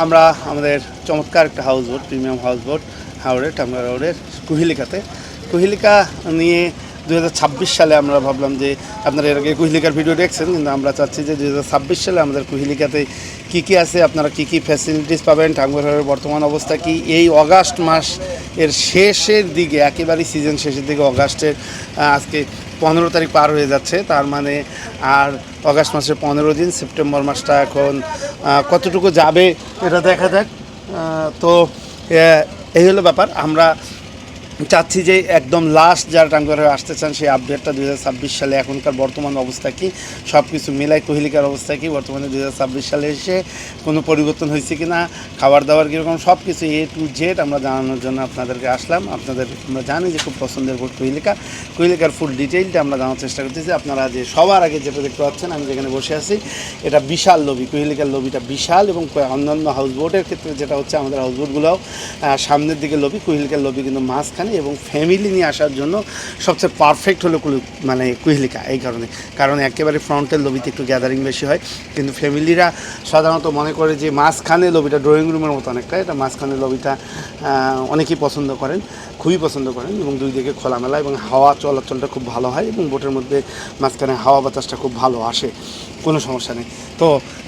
আমরা আমাদের চমৎকার একটা house boat, premium house boat হাওড়ে, টাঙ্গুয়ার হাওড়ের কুহিলিকাতে। কুহিলিকা নিয়ে 2026 সালে আমরা ভাবলাম যে আপনারা এর আগে কুহিলিকার ভিডিও দেখছেন, কিন্তু আমরা চাচ্ছি যে 2026 সালে আমাদের কুহিলিকাতে কী কী আছে, আপনারা কী কী ফ্যাসিলিটিস পাবেন, টাঙ্গুয়ার হাওড়ের বর্তমান অবস্থা কী, এই অগাস্ট মাস এর শেষের দিকে, একেবারেই সিজন শেষের দিকে, অগাস্টের আজকে 15 তারিখ পার হয়ে যাচ্ছে, তার মানে আর অগাস্ট মাসের 15 দিন, সেপ্টেম্বর মাসটা এখন কতটুকু যাবে এটা দেখা যাক। তো এই হলো ব্যাপার। আমরা চাচ্ছি যে একদম লাস্ট যারা টাঙ্গুয়ার হয়ে আসতে চান সেই আপডেটটা 2026 সালে এখনকার বর্তমান অবস্থা কী, সব কিছু মিলাই কুহিলিকার অবস্থা কী, বর্তমানে 2026 সালে এসে কোনো পরিবর্তন হয়েছে কি না, খাবার দাবার কীরকম, সব কিছু A to Z আমরা জানানোর জন্য আপনাদেরকে আসলাম। আমরা জানি যে খুব পছন্দের বোট কুহিলিকা। কুহিলিকার ফুল ডিটেইলটা আমরা জানার চেষ্টা করতেছি। আপনারা যে সবার আগে যেটা দেখতে পাচ্ছেন, আমি যেখানে বসে আছি, এটা বিশাল লবি। কুহিলিকার লবিটা বিশাল, এবং অন্যান্য হাউস বোটের ক্ষেত্রে যেটা হচ্ছে, আমাদের হাউস বোটগুলোও সামনের দিকে লবি, কুহিলিকার লবি কিন্তু মাঝখানে, এবং ফ্যামিলি নিয়ে আসার জন্য সবচেয়ে পারফেক্ট হলো মানে কুহিলিকা। এই কারণে একেবারে ফ্রন্টের লবিতে একটু গ্যাদারিং বেশি হয়, কিন্তু ফ্যামিলিরা সাধারণত মনে করে যে মাঝখানে লবিটা ড্রয়িং রুমের মতো অনেকটা, এটা মাঝখানে লবিটা অনেকেই পছন্দ করেন, খুবই পছন্দ করেন, এবং দুই দিকে খোলামেলা এবং হাওয়া চলাচলটা খুব ভালো হয়, এবং বোটের মধ্যে মাঝখানে হাওয়া বাতাসটা খুব ভালো আসে, কোনো সমস্যা নেই। তো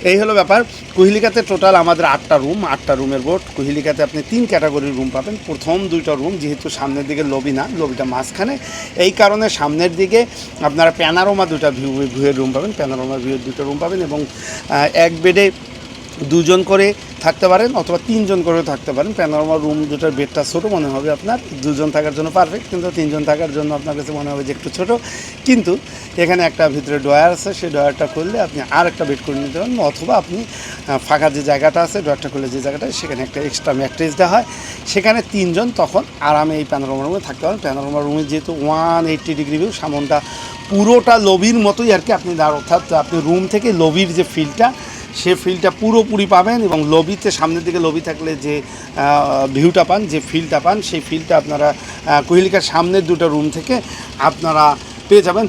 এই হলো ব্যাপার। কুহিলিকাতে টোটাল আমাদের 8টা রুমের বোট। কুহিলিকাতে আপনি 3 ক্যাটাগরির রুম পাবেন। প্রথম 2টা রুম, যেহেতু সামনের দিকে লবি না, লবিটা মাঝখানে, এই কারণে সামনের দিকে আপনারা প্যানারোমা 2টা ভিউয়ের রুম পাবেন, প্যানারোমা ভিউয়ের 2টা রুম পাবেন, এবং এক বেডে 2 জন করে থাকতে পারেন, অথবা 3 জন করেও থাকতে পারেন। প্যানোরামা রুম দুটার বেডটা ছোটো মনে হবে আপনার, 2 জন থাকার জন্য পারফেক্ট, কিন্তু 3 জন থাকার জন্য আপনার কাছে মনে হবে যে একটু ছোটো। কিন্তু এখানে একটা ভিতরে ড্রয়ার আছে, সেই ড্রয়ারটা খুললে আপনি আর একটা বেড করে নিতে পারেন, অথবা আপনি ফাঁকা যে জায়গাটা আছে, ড্রয়ারটা খুলে যে জায়গাটা, সেখানে একটা এক্সট্রা ম্যাট্রেস দেওয়া হয়, সেখানে 3 জন তখন আরামে এই প্যানোরামা রুমে থাকতে পারেন। প্যানোরামা রুমে যেহেতু 180 ডিগ্রি ভিউ, সামনটা পুরোটা লবির মতোই আর কি, আপনি অর্থাৎ আপনি রুম থেকে লবির যে ফিলটা, সে ফিলটা পুরোপুরি পাবেন, এবং লবিতে সামনের দিকে লবি থাকলে যে ভিউটা পান, যে ফিলটা পান, সেই ফিলটা আপনারা কুহিলিকার সামনের 2টা রুম থেকে আপনারা পেয়ে যাবেন।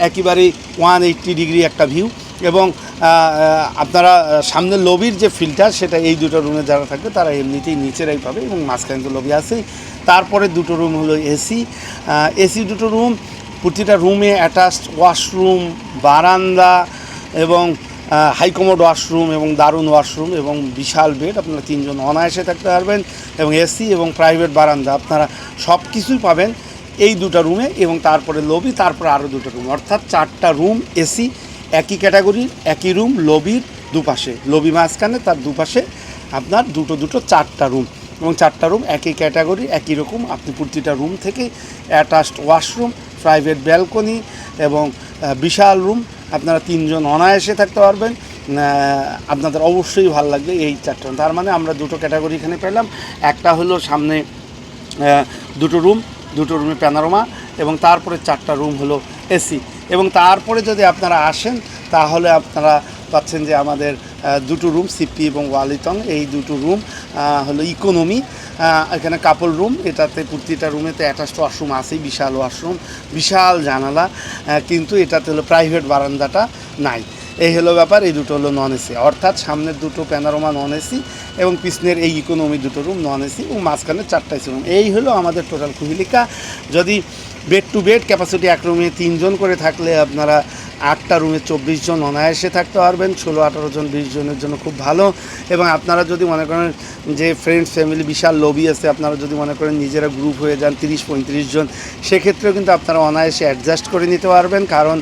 একেবারেই 180 ডিগ্রি একটা ভিউ, এবং আপনারা সামনের লবির যে ফিলটা, সেটা এই 2টা রুমে যারা থাকবে তারা এমনিতেই নিচেরাই পাবে, এবং মাঝখানে তো লবি আছেই। তারপরে 2টো রুম হলো এসি 2টো রুম, প্রতিটা রুমে অ্যাটাচড ওয়াশরুম, বারান্দা, এবং হাইকমোড ওয়াশরুম, এবং দারুণ ওয়াশরুম, এবং বিশাল বেড। আপনারা 3 জন অনায়াসে থাকতে পারবেন, এবং এসি এবং প্রাইভেট বারান্দা, আপনারা সব কিছুই পাবেন এই 2টা রুমে, এবং তারপরে লবি, তারপরে আরও 2টা রুম, অর্থাৎ 4টা রুম এসি, একই ক্যাটাগরির, একই রুম, লবির দুপাশে, লবি মাঝখানে, তার দুপাশে আপনার দুটো 4টা রুম, এবং 4টা রুম একই ক্যাটাগরি, একই রকম। আপনি প্রতিটা রুম থেকে অ্যাটাচড ওয়াশরুম, প্রাইভেট ব্যালকনি, এবং বিশাল রুম, আপনারা 3 জন অনায়াসে থাকতে পারবেন। আপনাদের অবশ্যই ভালো লাগবে এই 4টা। তার মানে আমরা 2টো ক্যাটাগরি এখানে পেলাম। একটা হলো সামনে 2টো রুমে প্যানোরামা, এবং তারপরে 4টা রুম হলো এসি, এবং তারপরে যদি আপনারা আসেন তাহলে আপনারা পাচ্ছেন যে আমাদের 2টো রুম, সিপি এবং ওয়ালিটন, এই 2টো রুম হলো ইকোনমি। এখানে কাপল রুম, এটাতে প্রতিটা রুমেতে অ্যাটাচড ওয়াশরুম আছেই, বিশাল ওয়াশরুম, বিশাল জানালা, কিন্তু এটাতে হলো প্রাইভেট বারান্দাটা নাই। এই হলো ব্যাপার। এই 2টো হলো নন এসি, অর্থাৎ সামনের 2টো প্যানোরামা নন এসি, এবং পিছনের এই ইকোনমি 2টো রুম নন এসি, এবং মাঝখানে 4টা এসি রুম। এই হলো আমাদের টোটাল কুহিলিকা। যদি বেড টু বেড ক্যাপাসিটি এক রুমে 3 জন করে থাকলে আপনারা 8টা রুমে 24 জন অনায়াসে থাকতে পারবেন, 16-18 জন 20 জনের জন্য খুব ভালো। এবং আপনারা যদি মনে করেন যে ফ্রেন্ডস ফ্যামিলি, বিশাল লবি আছে, আপনারা যদি মনে করেন নিজেরা গ্রুপ হয়ে যান 30-35 জন, সেক্ষেত্রেও কিন্তু আপনারা অনায়াসে অ্যাডজাস্ট করে নিতে পারবেন, কারণ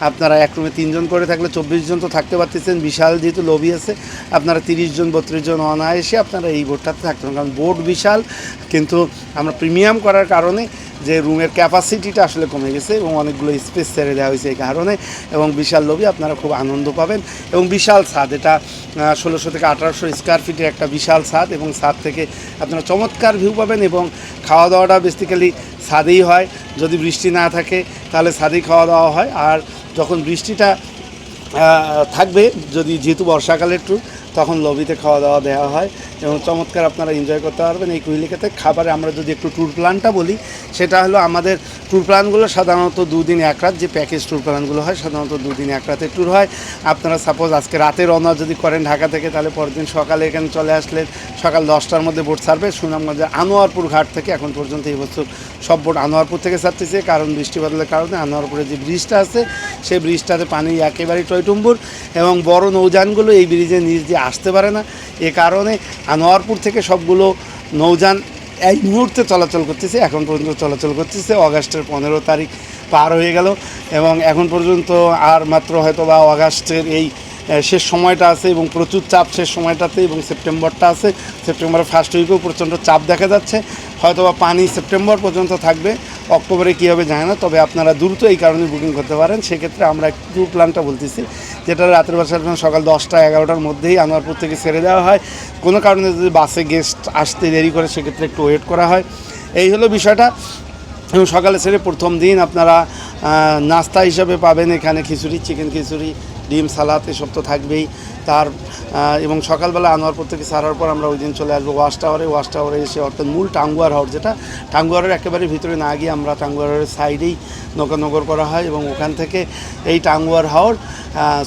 আপনারা এক রুমে 3 জন করে থাকলে 24 জন তো থাকতে পারতেছেন, বিশাল যেহেতু লবি আছে, আপনারা 30 জন 32 জন অনায়াসে আপনারা এই বোটটাতে থাকতে পারেন। কারণ বোট বিশাল, কিন্তু আমরা প্রিমিয়াম করার কারণে যে রুমের ক্যাপাসিটিটা আসলে কমে গেছে, এবং অনেকগুলো স্পেস ছেড়ে দেওয়া হয়েছে এই কারণে, এবং বিশাল লবি, আপনারা খুব আনন্দ পাবেন, এবং বিশাল ছাদ। এটা 1600 থেকে 1800 স্কোয়ার ফিটের একটা বিশাল ছাদ, এবং ছাদ থেকে আপনারা চমৎকার ভিউ পাবেন। এবং খাওয়া দাওয়াটা বেসিক্যালি ছাদেই হয়, যদি বৃষ্টি না থাকে তাহলে ছাদেই খাওয়া দাওয়া হয়, আর যখন বৃষ্টিটা থাকবে, যেহেতু বর্ষাকালের ট্যুর, তখন লবিতে খাওয়া দাওয়া দেওয়া হয়, এবং চমৎকার আপনারা এনজয় করতে পারবেন এই কুহিলিকাতে। খাবারে আমরা যদি একটু ট্যুর প্ল্যানটা বলি, সেটা হলো আমাদের ট্যুর প্ল্যানগুলো সাধারণত 2 দিন 1 রাত, যে প্যাকেজ ট্যুর প্ল্যানগুলো হয় সাধারণত 2 দিন 1 রাতের ট্যুর হয়। আপনারা সাপোজ আজকে রাতে রওনা যদি করেন ঢাকা থেকে, তাহলে পরের দিন সকালে এখানে চলে আসলেন, সকাল 10টার মধ্যে বোট ছাড়বে সুনামগঞ্জের আনোয়ারপুর ঘাট থেকে। এখন পর্যন্ত এই বছর সব বোট আনোয়ারপুর থেকে ছাড়তেছে, কারণ বৃষ্টি বাদলের কারণে আনোয়ারপুরে যে ব্রিজটা আছে সেই ব্রিজটাতে পানি একেবারেই টয়টুম্বুর, এবং বড় নৌযানগুলো এই ব্রিজের নিচ দিয়ে আসতে পারে না। এ কারণে আনোয়ারপুর থেকে সবগুলো নৌযান এই মুহূর্তে চলাচল করতেছে, এখন পর্যন্ত চলাচল করতেছে। অগাস্টের 15 তারিখ পার হয়ে গেল এবং এখন পর্যন্ত আর মাত্র হয়তো বা অগাস্টের এই শেষ সময়টা আছে এবং প্রচুর চাপ শেষ সময়টাতে, এবং সেপ্টেম্বরটা আছে। সেপ্টেম্বরের ফার্স্ট উইকেও প্রচণ্ড চাপ দেখা যাচ্ছে, হয়তো বা পানি সেপ্টেম্বর পর্যন্ত থাকবে, অক্টোবরে কী হবে জানি না। তবে আপনারা দ্রুত এই কারণে বুকিং করতে পারেন। সেক্ষেত্রে আমরা ট্যুর প্ল্যানটা বলতেছি, যেটা রাতের বাসার সকাল 10টা-11টার মধ্যেই আনোয়ারপুর থেকে ছেড়ে দেওয়া হয়। কোনো কারণে যদি বাসে গেস্ট আসতে দেরি করে, সেক্ষেত্রে একটু ওয়েট করা হয়। এই হলো বিষয়টা। এবং সকালে ছেড়ে প্রথম দিন আপনারা নাস্তা হিসাবে পাবেন এখানে খিচুড়ি, চিকেন খিচুড়ি, ডিম সালাদ, এসব তো থাকবেই। তার এবং সকালবেলা আনোয়ারপুর থেকে ছাড়ার পর আমরা ওই দিন চলে আসবো ওয়াচ টাওয়ারে। ওয়াচ টাওয়ারে এসে, অর্থাৎ মূল টাঙ্গুয়ার হাওর, যেটা টাঙ্গুয়ারের একেবারে ভিতরে না গিয়ে আমরা টাঙ্গুয়ারের সাইডেই নৌকানগর করা হয়, এবং ওখান থেকে এই টাঙ্গুয়ার হাওর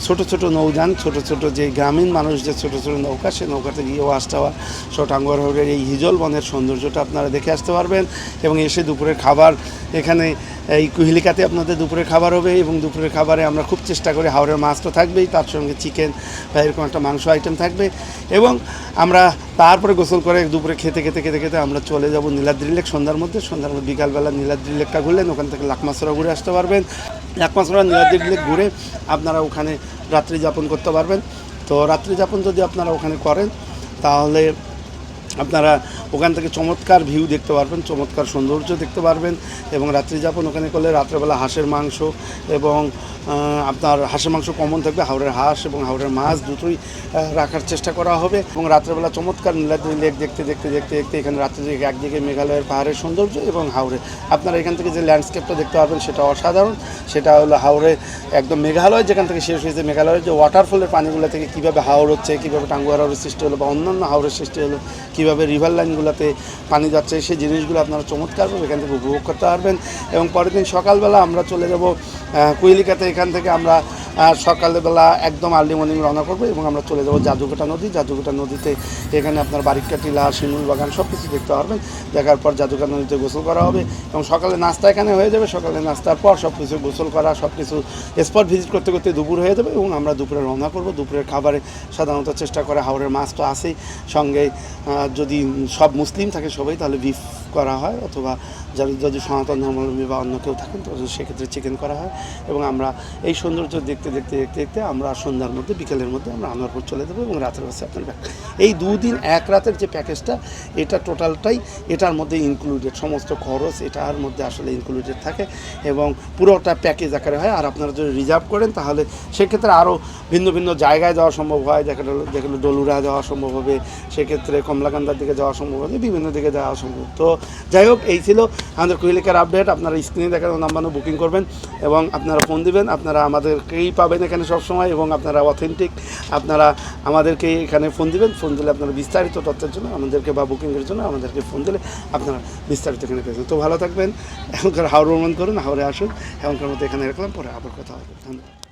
ছোট ছোট নৌযান, ছোট ছোট যে গ্রামীণ মানুষ যে ছোট ছোট নৌকা, সেই নৌকাতে গিয়ে ওয়াচ টাওয়ার সো টাঙ্গুয়ার হাওরের এই হিজল বনের সৌন্দর্যটা আপনারা দেখে আসতে পারবেন। এবং এসে দুপুরের খাবার এখানে এই কুহিলিকাতে আপনাদের দুপুরের খাবার হবে, এবং দুপুরের খাবারে আমরা খুব চেষ্টা করি, হাওরের মাছ তো থাকবেই, তার সঙ্গে চিকেন বা এরকম একটা মাংস আইটেম থাকবে। এবং আমরা তারপরে গোসল করে দুপুরে খেতে খেতে খেতে খেতে আমরা চলে যাব নীলাদ্রি লেক সন্ধ্যার মধ্যে। বিকালবেলা নীলাদ্রি লেকটা ঘুরলেন, ওখান থেকে লাকমাছড়া ঘুরে আসতে পারবেন। লাকমাছড়া নীলাদ্রি লেক ঘুরে আপনারা ওখানে রাত্রি যাপন করতে পারবেন। তো রাত্রি যাপন যদি আপনারা ওখানে করেন, তাহলে আপনারা ওখান থেকে চমৎকার ভিউ দেখতে পারবেন, চমৎকার সৌন্দর্য দেখতে পারবেন। এবং রাত্রি যাপন ওখানে করলে রাত্রেবেলা হাঁসের মাংস, এবং আপনার হাঁসের মাংস কমন থাকবে, হাওড়ের হাঁস এবং হাওড়ের মাছ দুটোই রাখার চেষ্টা করা হবে। এবং রাত্রেবেলা চমৎকার নীলাদ্রি লেক দেখতে দেখতে দেখতে দেখতে এখানে রাত্রে একদিকে মেঘালয়ের পাহাড়ের সৌন্দর্য, এবং হাওড়ে আপনারা এখান থেকে যে ল্যান্ডস্কেপটা দেখতে পারবেন সেটা অসাধারণ। সেটা হলো হাওড়ে একদম মেঘালয় যেখান থেকে শেষ হয়েছে, মেঘালয়ের যে ওয়াটারফলের পানিগুলো থেকে কীভাবে হাওড় হচ্ছে, কীভাবে টাঙ্গুয়ার হাওরের সৃষ্টি হলো বা অন্যান্য হাওরের সৃষ্টি হলো, কীভাবে রিভার লাইনগুলোতে পানি যাচ্ছে, সেই জিনিসগুলো আপনারা চমৎকারভাবে এখান থেকে উপভোগ করতে পারবেন। এবং পরের দিন সকালবেলা আমরা চলে যাব কুহিলিকাতে। এখান থেকে আমরা সকালবেলা একদম আর্লি মর্নিং রওনা করবো, এবং আমরা চলে যাব জাদুঘাটা নদী। জাদুঘাটা নদীতে এখানে আপনার বারিকা টিলা, শিমুল বাগান সব কিছু দেখতে পারবেন। দেখার পর জাদুঘাটা নদীতে গোসল করা হবে, এবং সকালে নাস্তা এখানে হয়ে যাবে। সকালে নাস্তার পর সব কিছু গোসল করা, সব কিছু স্পট ভিজিট করতে করতে দুপুর হয়ে যাবে, এবং আমরা দুপুরে রওনা করবো। দুপুরের খাবারে সাধারণত চেষ্টা করে, হাওড়ের মাছ তো আছেই, সঙ্গে যদি সব মুসলিম থাকে সবাই, তাহলে বিফ করা হয়, অথবা যদি সনাতন ধর্মাবলম্বী বা অন্য কেউ থাকেন তো সেক্ষেত্রে চিকেন করা হয়। এবং আমরা এই সৌন্দর্য দেখতে দেখতে দেখতে দেখতে আমরা সন্ধ্যার মধ্যে, বিকেলের মধ্যে আমরা আনোয়ারপুর চলে যাবো, এবং রাতের বাসে আপনার ব্যাক। এই 2 দিন 1 রাতের যে প্যাকেজটা, এটা টোটালটাই এটার মধ্যে ইনক্লুডেড, সমস্ত খরচ এটার মধ্যে আসলে ইনক্লুডেড থাকে, এবং পুরোটা প্যাকেজ আকারে হয়। আর আপনারা যদি রিজার্ভ করেন, তাহলে সেক্ষেত্রে আরও ভিন্ন ভিন্ন জায়গায় যাওয়া সম্ভব হয়। যেখানে ডলুরা যাওয়া সম্ভব হবে, সেক্ষেত্রে কমলাকান্দার দিকে যাওয়া সম্ভব হবে, বিভিন্ন দিকে যাওয়া সম্ভব। তো যাই হোক, এই ছিল আমাদের কুহিলিকার আপডেট। আপনারা স্ক্রিনে দেখানো নাম্বারে বুকিং করবেন, এবং আপনারা ফোন দিবেন। আপনারা আমাদেরকেই পাবেন এখানে সবসময়, এবং আপনারা অথেন্টিক, আপনারা আমাদেরকে এখানে ফোন দিবেন। ফোন দিলে আপনারা বিস্তারিত তথ্যের জন্য আমাদেরকে বা বুকিংয়ের জন্য আমাদেরকে ফোন দিলে আপনারা বিস্তারিত এখানে পেয়েছেন। তো ভালো থাকবেন। এখনকার হাওড় ভ্রমণ করুন, হাওড়ে আসুন। এখনকার মতো এখানে রাখলাম, পরে আবার কথা হবে। ধন্যবাদ।